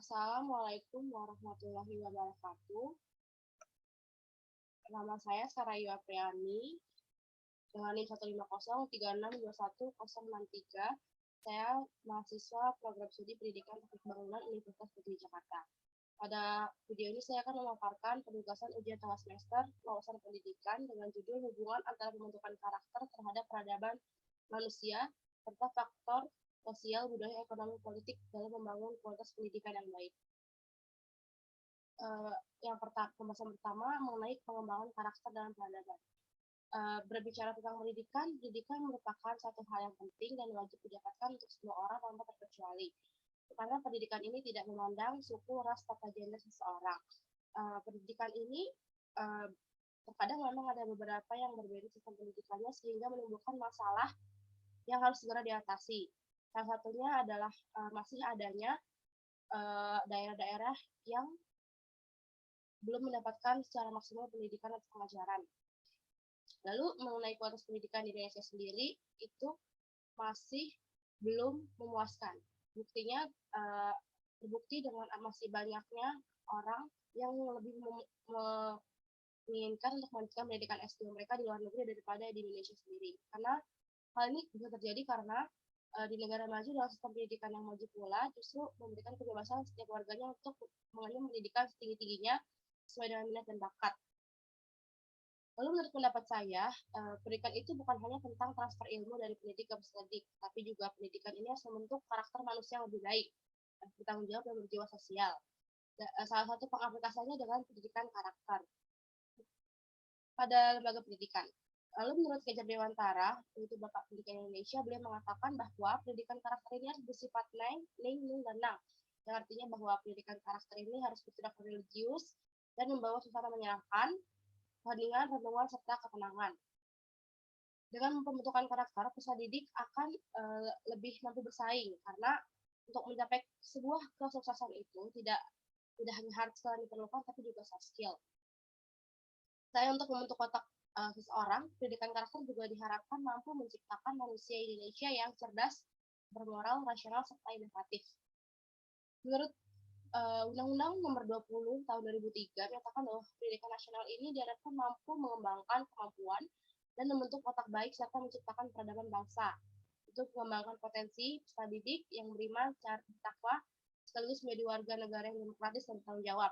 Assalamualaikum warahmatullahi wabarakatuh. Nama saya Sarayu Apriani dengan NIM 15036210063. Saya mahasiswa program studi pendidikan teknik bangunan Universitas Negeri Jakarta. Pada video ini saya akan memaparkan penugasan ujian tengah semester wawasan pendidikan dengan judul hubungan antara pembentukan karakter terhadap peradaban manusia serta faktor sosial, budaya, ekonomi, politik dalam membangun kualitas pendidikan yang baik. Pembahasan pertama mengenai pengembangan karakter dalam peradaban. Berbicara tentang pendidikan merupakan satu hal yang penting dan wajib didapatkan untuk semua orang tanpa terkecuali. Karena pendidikan ini tidak memandang suku, ras, atau gender seseorang. Pendidikan ini terkadang memang ada beberapa yang berbeda sistem pendidikannya sehingga menimbulkan masalah yang harus segera diatasi. Salah satunya adalah masih adanya daerah-daerah yang belum mendapatkan secara maksimal pendidikan atau pengajaran. Lalu mengenai kualitas pendidikan di Indonesia sendiri itu masih belum memuaskan. Buktinya terbukti dengan masih banyaknya orang yang lebih menginginkan untuk melanjutkan pendidikan S2 mereka di luar negeri daripada di Indonesia sendiri. Karena hal ini bisa terjadi karena di negara maju dalam sistem pendidikan yang maju pula justru memberikan kebebasan setiap warganya untuk mengenyam pendidikan setinggi-tingginya sesuai dengan minat dan bakat. Lalu menurut pendapat saya, pendidikan itu bukan hanya tentang transfer ilmu dari pendidik ke peserta didik, tapi juga pendidikan ini harus membentuk karakter manusia yang lebih baik, bertanggung jawab dan berjiwa sosial. Salah satu pengaplikasiannya dengan pendidikan karakter pada lembaga pendidikan. Lalu menurut Kejar Dewantara, yaitu Bapak Pendidikan Indonesia, beliau mengatakan bahwa pendidikan karakter ini harus bersifat ning, dan nang. Yang artinya bahwa pendidikan karakter ini harus bertindak religius dan membawa suasana menyenangkan, keheningan, renungan, serta ketenangan. Dengan pembentukan karakter, peserta didik akan lebih mampu bersaing karena untuk mencapai sebuah kesuksesan itu tidak hanya hard skill yang diperlukan, tapi juga soft skill. Saya untuk membentuk otak seseorang, pendidikan karakter juga diharapkan mampu menciptakan manusia Indonesia yang cerdas, bermoral, rasional, serta inovatif. Menurut Undang-Undang Nomor 20 Tahun 2003 menyatakan bahwa pendidikan nasional ini diharapkan mampu mengembangkan kemampuan dan membentuk otak baik serta menciptakan peradaban bangsa untuk mengembangkan potensi peserta didik yang beriman, bertakwa, sekaligus menjadi warga negara yang demokratis dan bertanggung jawab.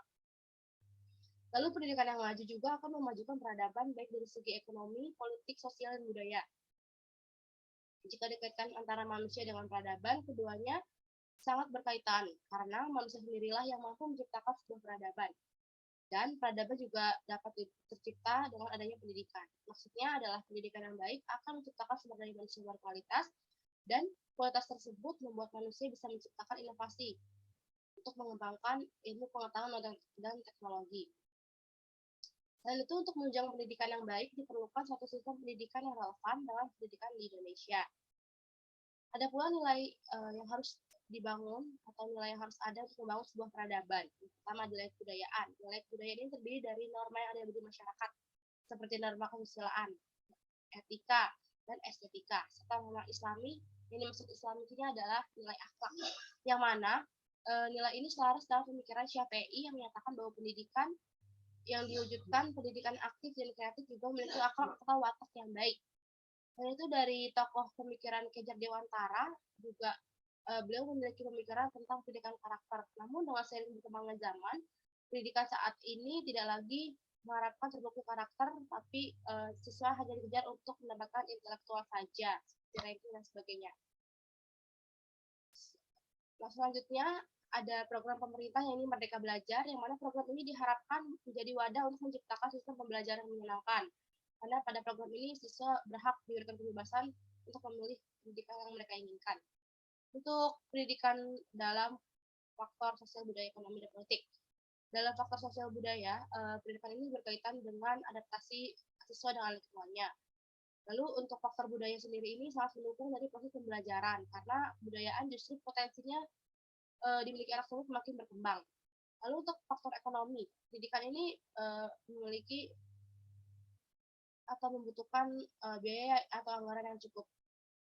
Lalu pendidikan yang maju juga akan memajukan peradaban baik dari segi ekonomi, politik, sosial, dan budaya. Jika dikaitkan antara manusia dengan peradaban, keduanya sangat berkaitan karena manusia sendirilah yang mampu menciptakan sebuah peradaban. Dan peradaban juga dapat tercipta dengan adanya pendidikan. Maksudnya adalah pendidikan yang baik akan menciptakan sumber daya manusia berkualitas dan kualitas tersebut membuat manusia bisa menciptakan inovasi untuk mengembangkan ilmu pengetahuan dan teknologi. Selain itu, untuk menunjang pendidikan yang baik diperlukan suatu sistem pendidikan yang relevan dengan pendidikan di Indonesia. Ada pula nilai yang harus dibangun atau nilai yang harus ada untuk membangun sebuah peradaban. Pertama, nilai kebudayaan. Nilai kebudayaan ini terdiri dari norma yang ada di masyarakat, seperti norma kesusilaan, etika, dan estetika. Serta norma Islami, yang dimaksud Islami ini adalah nilai akhlak, yang mana nilai ini selaras dengan pemikiran Syafi'i yang menyatakan bahwa pendidikan yang diwujudkan pendidikan aktif dan kreatif juga memiliki akhlak atau watak yang baik. Dan itu dari tokoh pemikiran Kejar Dewantara juga beliau memiliki pemikiran tentang pendidikan karakter. Namun dengan seiring berkembangnya zaman, pendidikan saat ini tidak lagi mengharapkan terbentuk karakter, tapi siswa hanya dikejar untuk mendapatkan intelektual saja, seperti ranking dan sebagainya. Nah, selanjutnya ada program pemerintah yang ini Merdeka Belajar, yang mana program ini diharapkan menjadi wadah untuk menciptakan sistem pembelajaran yang menyenangkan. Karena pada program ini siswa berhak diberikan kebebasan untuk memilih pendidikan yang mereka inginkan. Untuk pendidikan dalam faktor sosial, budaya, ekonomi, dan politik. Dalam faktor sosial budaya, pendidikan ini berkaitan dengan adaptasi siswa dengan lingkungannya. Lalu untuk faktor budaya sendiri ini sangat mendukung dari proses pembelajaran, karena budayaan justru potensinya dimiliki anak tersebut makin berkembang. Lalu untuk faktor ekonomi, pendidikan ini memiliki atau membutuhkan biaya atau anggaran yang cukup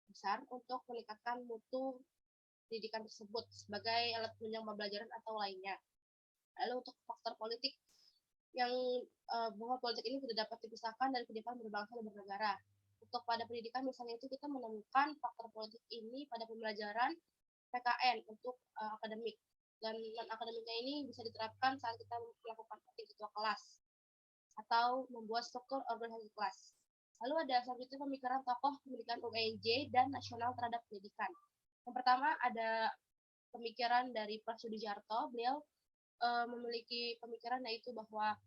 besar untuk meningkatkan mutu pendidikan tersebut sebagai alat penunjang pembelajaran atau lainnya. Lalu untuk faktor politik yang bahwa politik ini tidak dapat dipisahkan dari kehidupan berbangsa dan bernegara. Untuk pada pendidikan misalnya itu kita menemukan faktor politik ini pada pembelajaran PKN untuk akademik, dan non akademiknya ini bisa diterapkan saat kita melakukan praktik ketua kelas atau membuat struktur organisasi kelas. Lalu ada selanjutnya pemikiran tokoh pendidikan UNJ dan nasional terhadap pendidikan. Yang pertama ada pemikiran dari Prof. Sudijarto. Beliau memiliki pemikiran yaitu bahwa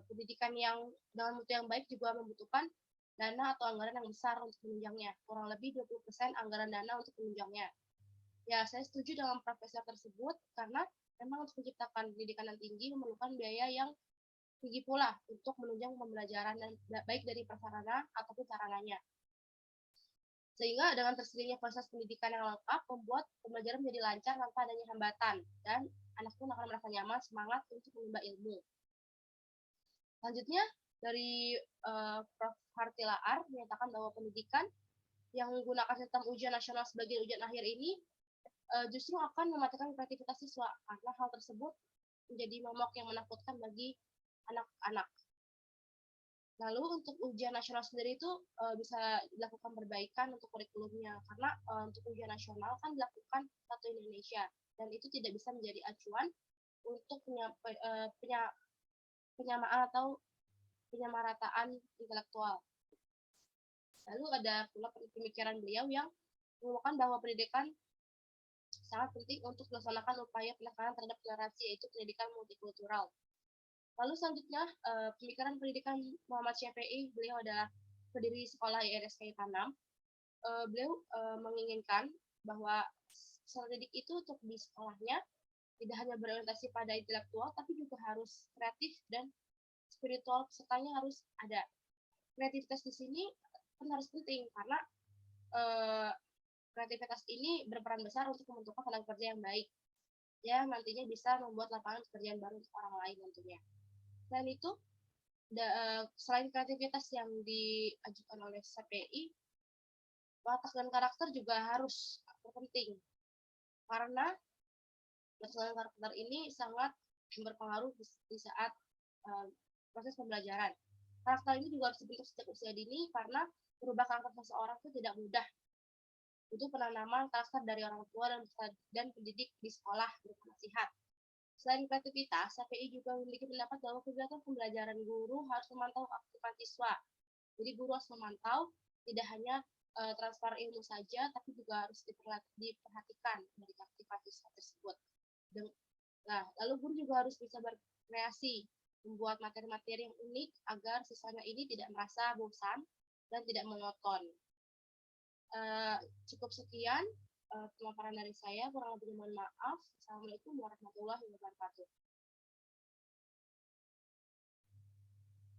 pendidikan yang dengan mutu yang baik juga membutuhkan dana atau anggaran yang besar untuk menunjangnya, kurang lebih 20% anggaran dana untuk menunjangnya. Ya, saya setuju dengan profesor tersebut karena memang untuk menciptakan pendidikan yang tinggi memerlukan biaya yang tinggi pula untuk menunjang pembelajaran dan baik dari prasarana ataupun sarananya. Sehingga dengan tersedianya proses pendidikan yang lengkap membuat pembelajaran menjadi lancar tanpa adanya hambatan dan anak pun akan merasa nyaman, semangat untuk menimba ilmu. Selanjutnya dari Prof. Hartilaar menyatakan bahwa pendidikan yang menggunakan sistem ujian nasional sebagai ujian akhir ini justru akan mematikan kreativitas siswa karena hal tersebut menjadi momok yang menakutkan bagi anak-anak. Lalu untuk ujian nasional sendiri itu bisa dilakukan perbaikan untuk kurikulumnya karena untuk ujian nasional kan dilakukan satu Indonesia dan itu tidak bisa menjadi acuan untuk penyamaan atau penyamarataan intelektual. Lalu ada pula pemikiran beliau yang mengatakan bahwa pendidikan sangat penting untuk melaksanakan upaya penekanan terhadap toleransi, yaitu pendidikan multikultural. Lalu selanjutnya, pemikiran pendidikan Muhammad Syafi'i, beliau adalah pendiri sekolah IRSK Tanam. Beliau menginginkan bahwa peserta didik itu untuk di sekolahnya tidak hanya berorientasi pada intelektual, tapi juga harus kreatif dan spiritual pesertanya harus ada. Kreativitas di sini kan harus penting karena kreativitas ini berperan besar untuk membentuk tenaga kerja yang baik. Ya, nantinya bisa membuat lapangan pekerjaan baru untuk orang lain tentunya. Selain itu, selain kreativitas yang diajukan oleh CPI, watak dan karakter juga harus penting karena watak dan karakter ini sangat berpengaruh di saat proses pembelajaran. Karakter ini juga harus dibentuk sejak usia dini karena merubah karakter seseorang itu tidak mudah. Itu penanaman karakter dari orang tua dan pendidik di sekolah berupa nasihat. Selain kreativitas, CPI juga memiliki pendapat bahwa kegiatan pembelajaran guru harus memantau aktivitas siswa. Jadi guru harus memantau tidak hanya transfer ilmu saja, tapi juga harus diperhatikan dari aktivitas siswa tersebut. Nah, lalu guru juga harus bisa berkreasi, membuat materi-materi yang unik agar siswanya ini tidak merasa bosan dan tidak monoton. Cukup sekian pemaparan dari saya, kurang lebih mohon maaf. Assalamualaikum warahmatullahi wabarakatuh.